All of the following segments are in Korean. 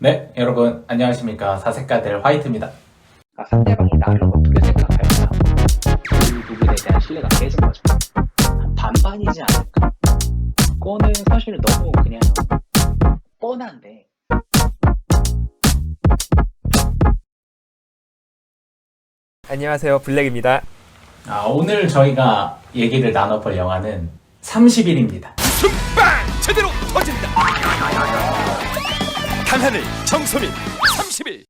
네, 여러분 안녕하십니까. 사색가들 화이트입니다. 상대방이 나를 어떻게 생각할까? 그 부분에 대한 신뢰가 깨진 거죠. 한 반반이지 않을까? 그거는 사실 너무 그냥 뻔한데. 안녕하세요, 블랙입니다. 오늘 저희가 얘기를 나눠볼 영화는 30일입니다. 빵! 제대로 터진다! 강하늘, 정소민, 30일!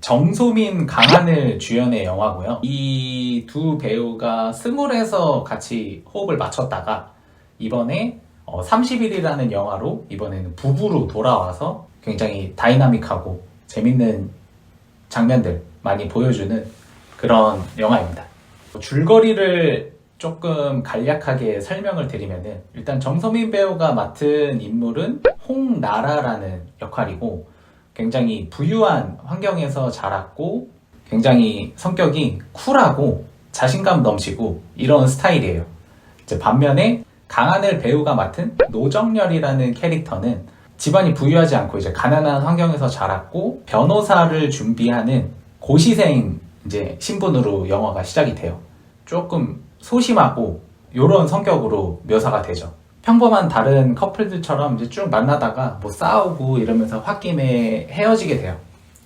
정소민, 강하늘 주연의 영화고요. 이 두 배우가 스물에서 같이 호흡을 맞췄다가 이번에 30일이라는 영화로 이번에는 부부로 돌아와서 굉장히 다이나믹하고 재밌는 장면들 많이 보여주는 그런 영화입니다. 줄거리를 조금 간략하게 설명을 드리면은 일단 정소민 배우가 맡은 인물은 홍나라라는 역할이고 굉장히 부유한 환경에서 자랐고 굉장히 성격이 쿨하고 자신감 넘치고 이런 스타일이에요. 이제 반면에 강하늘 배우가 맡은 노정열이라는 캐릭터는 집안이 부유하지 않고 이제 가난한 환경에서 자랐고 변호사를 준비하는 고시생 이제 신분으로 영화가 시작이 돼요. 조금 소심하고 이런 성격으로 묘사가 되죠. 평범한 다른 커플들처럼 이제 쭉 만나다가 뭐 싸우고 이러면서 홧김에 헤어지게 돼요.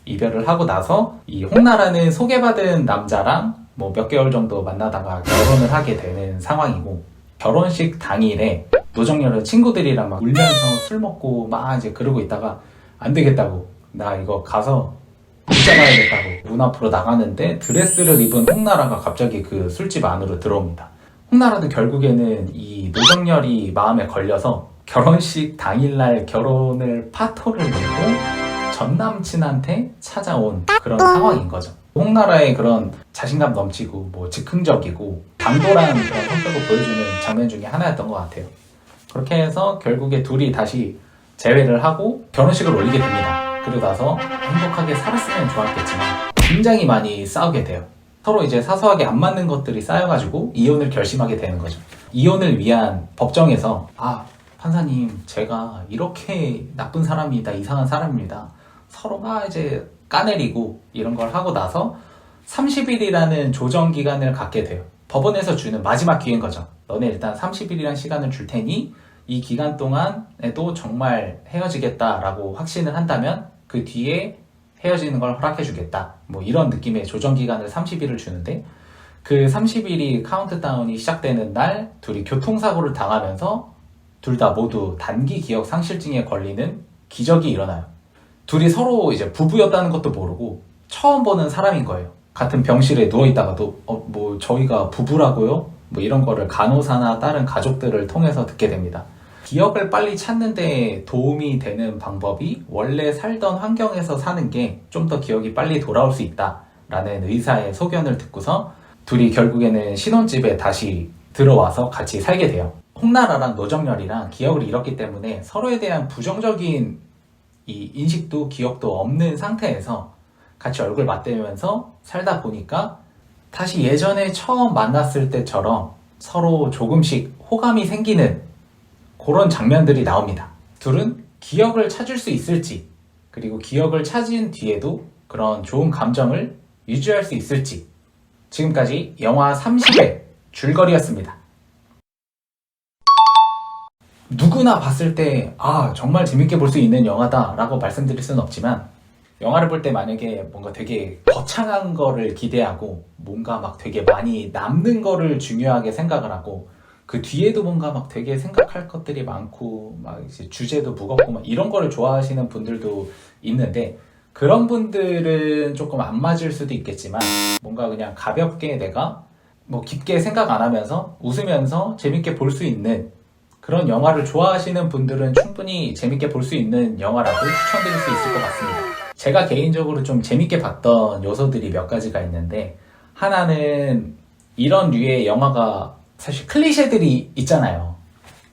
이별을 하고 나서 이 홍나라는 소개받은 남자랑 뭐 몇 개월 정도 만나다가 결혼을 하게 되는 상황이고 결혼식 당일에 노정열은 친구들이랑 막 울면서 술 먹고 막 이제 그러고 있다가 안 되겠다고 나 이거 가서 문자 가야겠다고 문 앞으로 나가는데 드레스를 입은 홍나라가 갑자기 그 술집 안으로 들어옵니다. 홍나라도 결국에는 이 노정열이 마음에 걸려서 결혼식 당일날 결혼을 파토를 내고 전 남친한테 찾아온 그런 상황인 거죠. 홍나라의 그런 자신감 넘치고 뭐 즉흥적이고 당돌한 그런 성격을 보여주는 장면 중에 하나였던 것 같아요. 그렇게 해서 결국에 둘이 다시 재회를 하고 결혼식을 올리게 됩니다. 그러고 나서 행복하게 살았으면 좋았겠지만 굉장히 많이 싸우게 돼요. 서로 이제 사소하게 안 맞는 것들이 쌓여가지고 이혼을 결심하게 되는 거죠. 이혼을 위한 법정에서 판사님 제가 이렇게 나쁜 사람이다, 이상한 사람입니다. 서로가 이제 까내리고 이런 걸 하고 나서 30일이라는 조정 기간을 갖게 돼요. 법원에서 주는 마지막 기회인 거죠. 너네 일단 30일이라는 시간을 줄 테니 이 기간 동안에도 정말 헤어지겠다라고 확신을 한다면 그 뒤에 헤어지는 걸 허락해주겠다. 뭐 이런 느낌의 조정기간을 30일을 주는데 그 30일이 카운트다운이 시작되는 날 둘이 교통사고를 당하면서 둘 다 모두 단기 기억 상실증에 걸리는 기적이 일어나요. 둘이 서로 이제 부부였다는 것도 모르고 처음 보는 사람인 거예요. 같은 병실에 누워있다가도 뭐 저희가 부부라고요? 뭐 이런 거를 간호사나 다른 가족들을 통해서 듣게 됩니다. 기억을 빨리 찾는 데 도움이 되는 방법이 원래 살던 환경에서 사는 게 좀 더 기억이 빨리 돌아올 수 있다라는 의사의 소견을 듣고서 둘이 결국에는 신혼집에 다시 들어와서 같이 살게 돼요. 홍나라랑 노정열이랑 기억을 잃었기 때문에 서로에 대한 부정적인 이 인식도 기억도 없는 상태에서 같이 얼굴 맞대면서 살다 보니까 다시 예전에 처음 만났을 때처럼 서로 조금씩 호감이 생기는 그런 장면들이 나옵니다. 둘은 기억을 찾을 수 있을지, 그리고 기억을 찾은 뒤에도 그런 좋은 감정을 유지할 수 있을지. 지금까지 영화 30회 줄거리였습니다. 누구나 봤을 때 정말 재밌게 볼 수 있는 영화다 라고 말씀드릴 수는 없지만 영화를 볼 때 만약에 뭔가 되게 거창한 거를 기대하고 뭔가 막 되게 많이 남는 거를 중요하게 생각을 하고 그 뒤에도 뭔가 막 되게 생각할 것들이 많고 막 이제 주제도 무겁고 막 이런 거를 좋아하시는 분들도 있는데 그런 분들은 조금 안 맞을 수도 있겠지만 뭔가 그냥 가볍게 내가 뭐 깊게 생각 안 하면서 웃으면서 재밌게 볼 수 있는 그런 영화를 좋아하시는 분들은 충분히 재밌게 볼 수 있는 영화라고 추천드릴 수 있을 것 같습니다. 제가 개인적으로 좀 재밌게 봤던 요소들이 몇 가지가 있는데 하나는 이런 류의 영화가 사실 클리셰들이 있잖아요.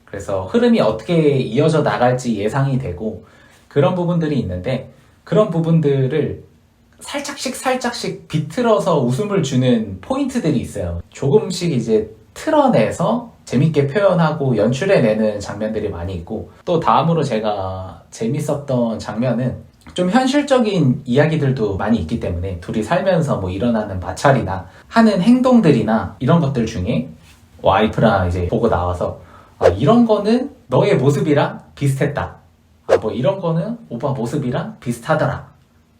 그래서 흐름이 어떻게 이어져 나갈지 예상이 되고 그런 부분들이 있는데 그런 부분들을 살짝씩 비틀어서 웃음을 주는 포인트들이 있어요. 조금씩 이제 틀어내서 재밌게 표현하고 연출해내는 장면들이 많이 있고 또 다음으로 제가 재밌었던 장면은 좀 현실적인 이야기들도 많이 있기 때문에 둘이 살면서 뭐 일어나는 마찰이나 하는 행동들이나 이런 것들 중에 와이프랑 이제 보고 나와서 이런 거는 너의 모습이랑 비슷했다. 뭐 이런 거는 오빠 모습이랑 비슷하더라.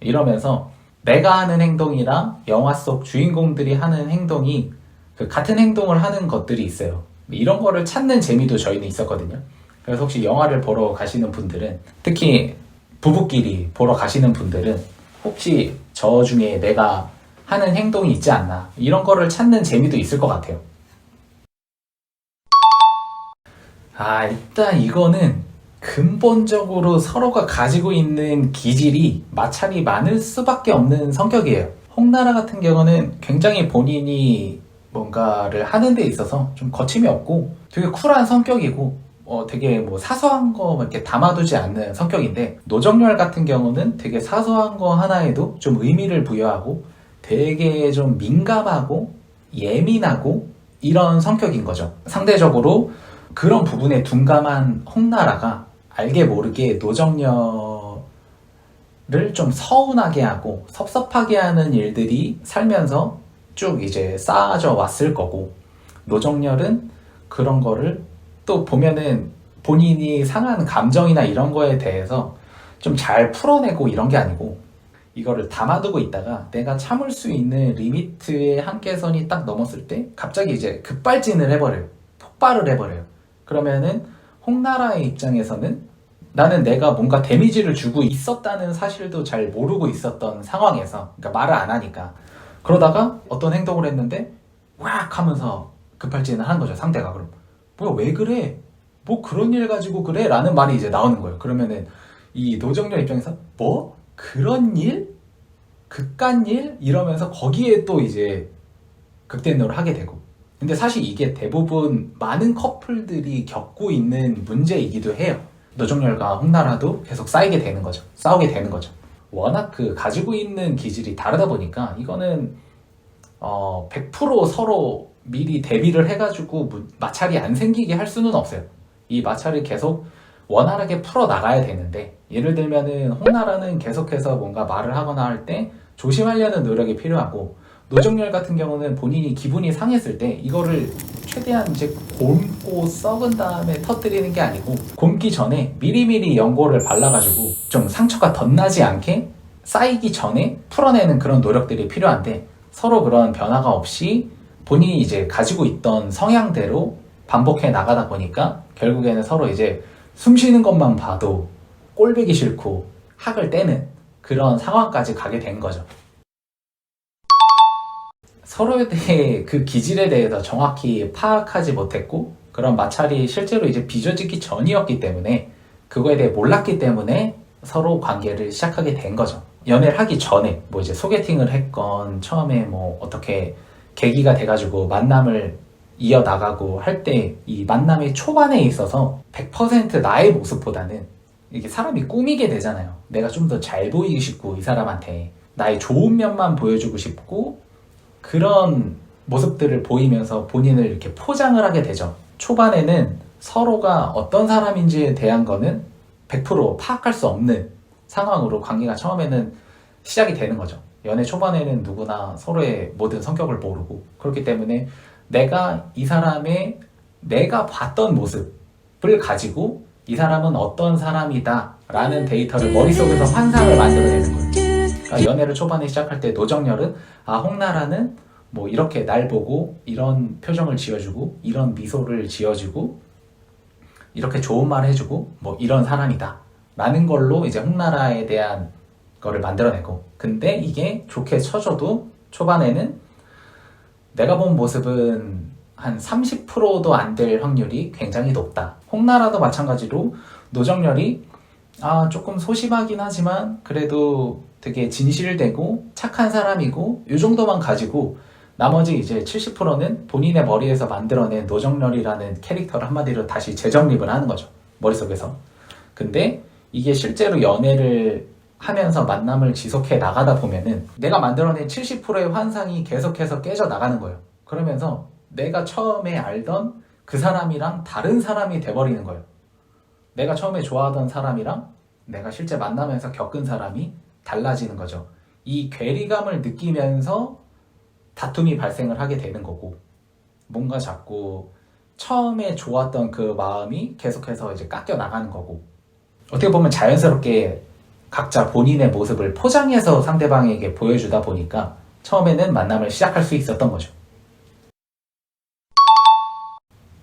이러면서 내가 하는 행동이랑 영화 속 주인공들이 하는 행동이 그 같은 행동을 하는 것들이 있어요. 이런 거를 찾는 재미도 저희는 있었거든요. 그래서 혹시 영화를 보러 가시는 분들은, 특히 부부끼리 보러 가시는 분들은 혹시 저 중에 내가 하는 행동이 있지 않나, 이런 거를 찾는 재미도 있을 것 같아요. 일단 이거는 근본적으로 서로가 가지고 있는 기질이 마찰이 많을 수밖에 없는 성격이에요. 홍나라 같은 경우는 굉장히 본인이 뭔가를 하는 데 있어서 좀 거침이 없고 되게 쿨한 성격이고 되게 뭐 사소한 거 이렇게 담아두지 않는 성격인데, 노정열 같은 경우는 되게 사소한 거 하나에도 좀 의미를 부여하고 되게 좀 민감하고 예민하고 이런 성격인 거죠. 상대적으로 그런 부분에 둔감한 홍나라가 알게 모르게 노정열을 좀 서운하게 하고 섭섭하게 하는 일들이 살면서 쭉 이제 쌓아져 왔을 거고, 노정열은 그런 거를 또 보면은 본인이 상한 감정이나 이런 거에 대해서 좀 잘 풀어내고 이런 게 아니고, 이거를 담아두고 있다가 내가 참을 수 있는 리미트의 한계선이 딱 넘었을 때 갑자기 이제 급발진을 해버려요. 폭발을 해버려요. 그러면은 홍나라의 입장에서는 나는 내가 뭔가 데미지를 주고 있었다는 사실도 잘 모르고 있었던 상황에서, 그러니까 말을 안 하니까, 그러다가 어떤 행동을 했는데 왁 하면서 급발진을 하는 거죠, 상대가. 그럼 뭐야, 왜 그래? 뭐 그런 일 가지고 그래? 라는 말이 이제 나오는 거예요. 그러면은 이 노정열 입장에서 뭐? 그런 일? 그깟 일? 이러면서 거기에 또 이제 극대노를 하게 되고. 근데 사실 이게 대부분 많은 커플들이 겪고 있는 문제이기도 해요. 노정열과 홍나라도 계속 쌓이게 되는 거죠. 싸우게 되는 거죠. 워낙 그 가지고 있는 기질이 다르다 보니까 이거는 100% 서로 미리 대비를 해가지고 마찰이 안 생기게 할 수는 없어요. 이 마찰을 계속 원활하게 풀어나가야 되는데, 예를 들면은 홍나라는 계속해서 뭔가 말을 하거나 할 때 조심하려는 노력이 필요하고, 노정열 같은 경우는 본인이 기분이 상했을 때 이거를 최대한 이제 곪고 썩은 다음에 터뜨리는 게 아니고, 곪기 전에 미리미리 연고를 발라가지고 좀 상처가 덧나지 않게 쌓이기 전에 풀어내는 그런 노력들이 필요한데, 서로 그런 변화가 없이 본인이 이제 가지고 있던 성향대로 반복해 나가다 보니까 결국에는 서로 이제 숨 쉬는 것만 봐도 꼴보기 싫고 학을 떼는 그런 상황까지 가게 된 거죠. 서로에 대해 그 기질에 대해서 정확히 파악하지 못했고, 그런 마찰이 실제로 이제 빚어지기 전이었기 때문에, 그거에 대해 몰랐기 때문에 서로 관계를 시작하게 된 거죠. 연애를 하기 전에 뭐 이제 소개팅을 했건 처음에 뭐 어떻게 계기가 돼가지고 만남을 이어나가고 할 때, 이 만남의 초반에 있어서 100% 나의 모습보다는 이게 사람이 꾸미게 되잖아요. 내가 좀 더 잘 보이기 싶고, 이 사람한테 나의 좋은 면만 보여주고 싶고, 그런 모습들을 보이면서 본인을 이렇게 포장을 하게 되죠. 초반에는 서로가 어떤 사람인지에 대한 거는 100% 파악할 수 없는 상황으로 관계가 처음에는 시작이 되는 거죠. 연애 초반에는 누구나 서로의 모든 성격을 모르고, 그렇기 때문에 내가 이 사람의 내가 봤던 모습을 가지고 이 사람은 어떤 사람이다 라는 데이터를 머릿속에서 환상을 만들어내는 거예요. 그러니까 연애를 초반에 시작할 때 노정열은 홍나라는 뭐 이렇게 날 보고 이런 표정을 지어주고 이런 미소를 지어주고 이렇게 좋은 말 해주고 뭐 이런 사람이다 라는 걸로 이제 홍나라에 대한 거를 만들어내고, 근데 이게 좋게 쳐줘도 초반에는 내가 본 모습은 한 30%도 안 될 확률이 굉장히 높다. 홍나라도 마찬가지로 노정열이 조금 소심하긴 하지만 그래도 되게 진실되고 착한 사람이고 이 정도만 가지고 나머지 이제 70%는 본인의 머리에서 만들어낸 노정열이라는 캐릭터를 한마디로 다시 재정립을 하는 거죠, 머릿속에서. 근데 이게 실제로 연애를 하면서 만남을 지속해 나가다 보면은 내가 만들어낸 70%의 환상이 계속해서 깨져 나가는 거예요. 그러면서 내가 처음에 알던 그 사람이랑 다른 사람이 돼버리는 거예요. 내가 처음에 좋아하던 사람이랑 내가 실제 만나면서 겪은 사람이 달라지는 거죠. 이 괴리감을 느끼면서 다툼이 발생을 하게 되는 거고, 뭔가 자꾸 처음에 좋았던 그 마음이 계속해서 이제 깎여 나가는 거고, 어떻게 보면 자연스럽게 각자 본인의 모습을 포장해서 상대방에게 보여주다 보니까 처음에는 만남을 시작할 수 있었던 거죠.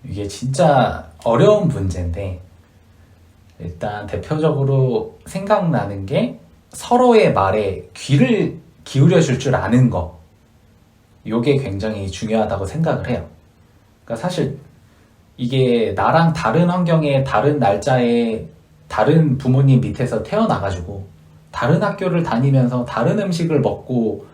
이게 진짜 어려운 문제인데, 일단 대표적으로 생각나는 게 서로의 말에 귀를 기울여 줄 줄 아는 거. 요게 굉장히 중요하다고 생각을 해요. 그러니까 사실 이게 나랑 다른 환경에 다른 날짜에 다른 부모님 밑에서 태어나가지고 다른 학교를 다니면서 다른 음식을 먹고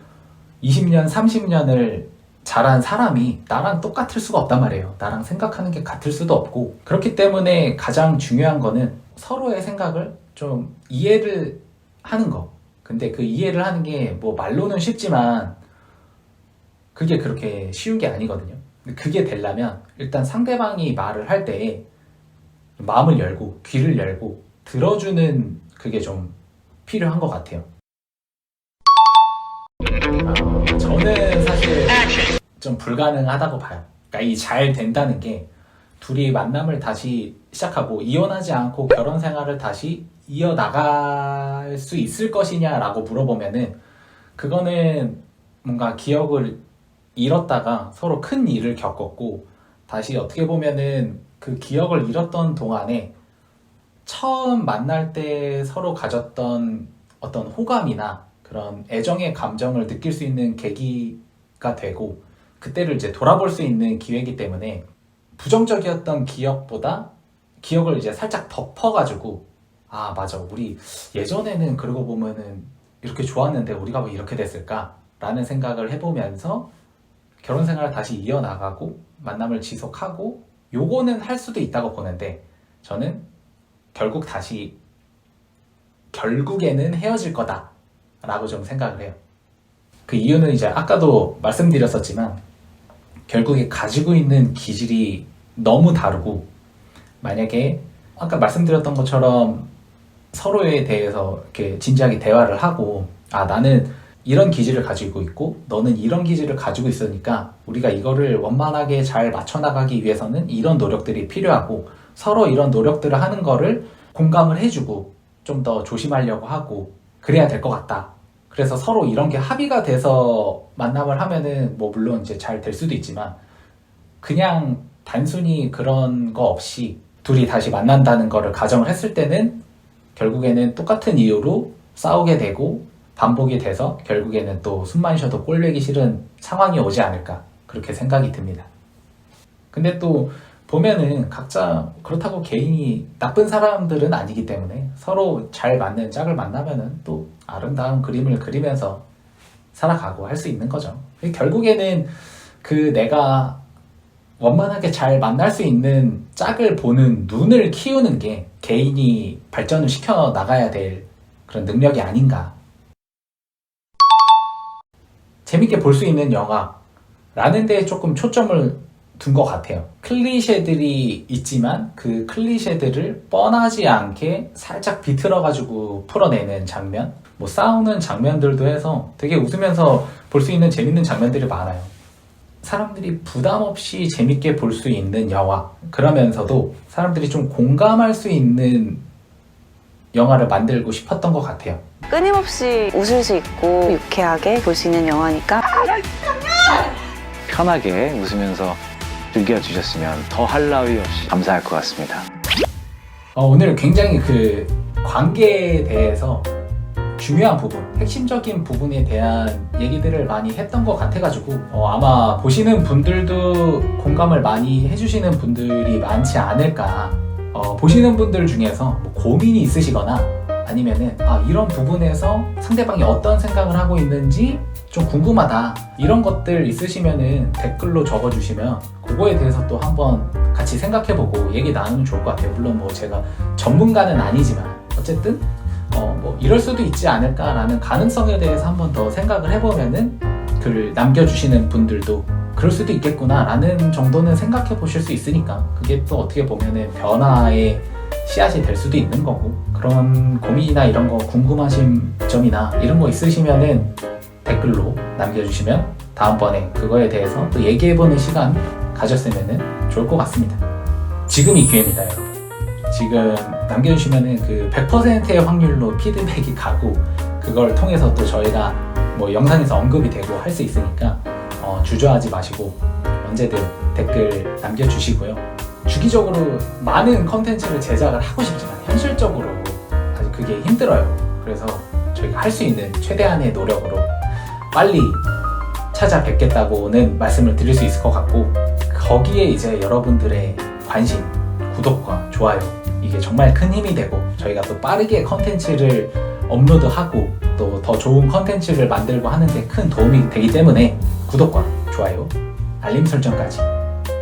20년, 30년을 자란 사람이 나랑 똑같을 수가 없단 말이에요. 나랑 생각하는 게 같을 수도 없고, 그렇기 때문에 가장 중요한 거는 서로의 생각을 좀 이해를 하는 거. 근데 그 이해를 하는 게 뭐 말로는 쉽지만 그게 그렇게 쉬운 게 아니거든요. 그게 되려면 일단 상대방이 말을 할 때 마음을 열고 귀를 열고 들어주는 그게 좀 필요한 것 같아요. 저는 사실 좀 불가능하다고 봐요. 그러니까 이 잘 된다는 게 둘이 만남을 다시 시작하고 이혼하지 않고 결혼 생활을 다시 이어나갈 수 있을 것이냐라고 물어보면은 그거는 뭔가 기억을 잃었다가 서로 큰 일을 겪었고 다시 어떻게 보면은 그 기억을 잃었던 동안에 처음 만날 때 서로 가졌던 어떤 호감이나 그런 애정의 감정을 느낄 수 있는 계기가 되고 그때를 이제 돌아볼 수 있는 기회이기 때문에 부정적이었던 기억보다 기억을 이제 살짝 덮어가지고 아 맞아 우리 예전에는 그러고 보면은 이렇게 좋았는데 우리가 왜 이렇게 됐을까 라는 생각을 해보면서 결혼 생활을 다시 이어나가고 만남을 지속하고 요거는 할 수도 있다고 보는데 저는 결국에는 헤어질 거다 라고 좀 생각을 해요. 그 이유는 이제 아까도 말씀드렸었지만 결국에 가지고 있는 기질이 너무 다르고 만약에 아까 말씀드렸던 것처럼 서로에 대해서 이렇게 진지하게 대화를 하고 아 나는 이런 기질을 가지고 있고 너는 이런 기질을 가지고 있으니까 우리가 이거를 원만하게 잘 맞춰나가기 위해서는 이런 노력들이 필요하고 서로 이런 노력들을 하는 거를 공감을 해주고 좀 더 조심하려고 하고 그래야 될 것 같다. 그래서 서로 이런 게 합의가 돼서 만남을 하면은 뭐 물론 이제 잘 될 수도 있지만 그냥 단순히 그런 거 없이 둘이 다시 만난다는 거를 가정을 했을 때는 결국에는 똑같은 이유로 싸우게 되고 반복이 돼서 결국에는 또 숨만 쉬어도 꼴보기 싫은 상황이 오지 않을까 그렇게 생각이 듭니다. 근데 또 보면은 각자 그렇다고 개인이 나쁜 사람들은 아니기 때문에 서로 잘 맞는 짝을 만나면은 또 아름다운 그림을 그리면서 살아가고 할 수 있는 거죠. 결국에는 그 내가 원만하게 잘 만날 수 있는 짝을 보는 눈을 키우는 게 개인이 발전을 시켜 나가야 될 그런 능력이 아닌가. 재밌게 볼 수 있는 영화라는 데에 조금 초점을 둔 것 같아요. 클리셰들이 있지만 그 클리셰들을 뻔하지 않게 살짝 비틀어가지고 풀어내는 장면, 뭐 싸우는 장면들도 해서 되게 웃으면서 볼 수 있는 재밌는 장면들이 많아요. 사람들이 부담 없이 재밌게 볼 수 있는 영화, 그러면서도 사람들이 좀 공감할 수 있는 영화를 만들고 싶었던 것 같아요. 끊임없이 웃을 수 있고 유쾌하게 볼 수 있는 영화니까 편하게 웃으면서 즐겨주셨으면 더 할 나위 없이 감사할 것 같습니다. 오늘 굉장히 그 관계에 대해서 중요한 부분, 핵심적인 부분에 대한 얘기들을 많이 했던 것 같아가지고 아마 보시는 분들도 공감을 많이 해주시는 분들이 많지 않을까. 보시는 분들 중에서 뭐 고민이 있으시거나 아니면은 이런 부분에서 상대방이 어떤 생각을 하고 있는지 좀 궁금하다 이런 것들 있으시면은 댓글로 적어주시면 그거에 대해서 또 한번 같이 생각해보고 얘기 나누면 좋을 것 같아요. 물론 뭐 제가 전문가는 아니지만 어쨌든 뭐 이럴 수도 있지 않을까라는 가능성에 대해서 한번 더 생각을 해보면은 글 남겨주시는 분들도 그럴 수도 있겠구나 라는 정도는 생각해 보실 수 있으니까 그게 또 어떻게 보면은 변화의 씨앗이 될 수도 있는 거고, 그런 고민이나 이런 거 궁금하신 점이나 이런 거 있으시면은 댓글로 남겨주시면 다음번에 그거에 대해서 또 얘기해보는 시간 가졌으면 좋을 것 같습니다. 지금이 기회입니다, 여러분. 지금 남겨주시면은 그 100%의 확률로 피드백이 가고, 그걸 통해서 또 저희가 뭐 영상에서 언급이 되고 할 수 있으니까 주저하지 마시고 언제든 댓글 남겨주시고요. 주기적으로 많은 컨텐츠를 제작을 하고 싶지만 현실적으로 아직 그게 힘들어요. 그래서 저희가 할 수 있는 최대한의 노력으로 빨리 찾아뵙겠다고는 말씀을 드릴 수 있을 것 같고, 거기에 이제 여러분들의 관심, 구독과 좋아요, 이게 정말 큰 힘이 되고 저희가 또 빠르게 컨텐츠를 업로드하고 또 더 좋은 컨텐츠를 만들고 하는데 큰 도움이 되기 때문에 구독과 좋아요, 알림 설정까지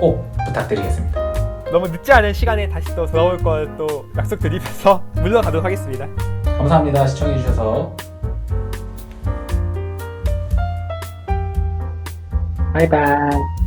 꼭 부탁드리겠습니다. 너무 늦지 않은 시간에 다시 또 돌아올 걸 또 약속드리면서 물러가도록 하겠습니다. 감사합니다. 시청해주셔서. 바이바이.